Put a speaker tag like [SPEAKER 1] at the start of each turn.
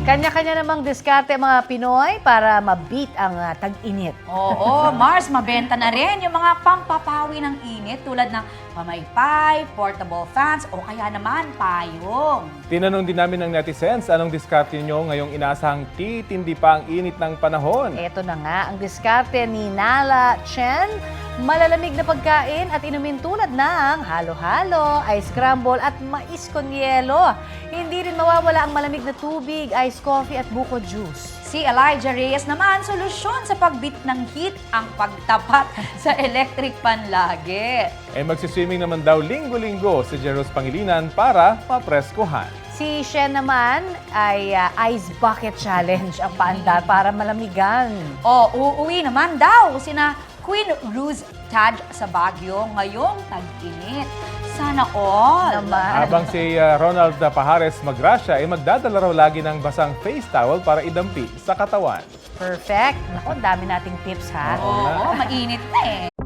[SPEAKER 1] Kanya-kanya namang diskarte ang mga Pinoy para ma-beat ang tag-init.
[SPEAKER 2] Oo, Mars, mabenta na rin yung mga pampapawi ng init tulad ng pamaypay, portable fans o kaya naman payong.
[SPEAKER 3] Tinanong din namin ng netizens anong diskarte nyo ngayong inaasahang titindi pa ang init ng panahon.
[SPEAKER 1] Ito na nga ang diskarte ni Nala Chen. Malalamig na pagkain at inumin tulad ng halo-halo, ice scramble at mais con yelo. Hindi rin mawawala ang malamig na tubig, ice coffee at buko juice.
[SPEAKER 2] Si Elijah Reyes naman, solusyon sa pagbit ng heat ang pagtapat sa electric pan lagi.
[SPEAKER 3] Magsiswimming naman daw linggo-linggo si Jeros Pangilinan para mapreskuhan.
[SPEAKER 1] Si Shen naman ay ice bucket challenge ang paandar para malamigan.
[SPEAKER 2] O uuwi naman daw sina Queen Rose Taj sa Baguio ngayong tag-init. Sana all.
[SPEAKER 3] Habang si Ronald Pajares Magracia ay magdadala raw lagi ng basang face towel para idampi sa katawan.
[SPEAKER 1] Perfect. Naku, ang dami nating tips ha.
[SPEAKER 2] Oo, mainit na eh.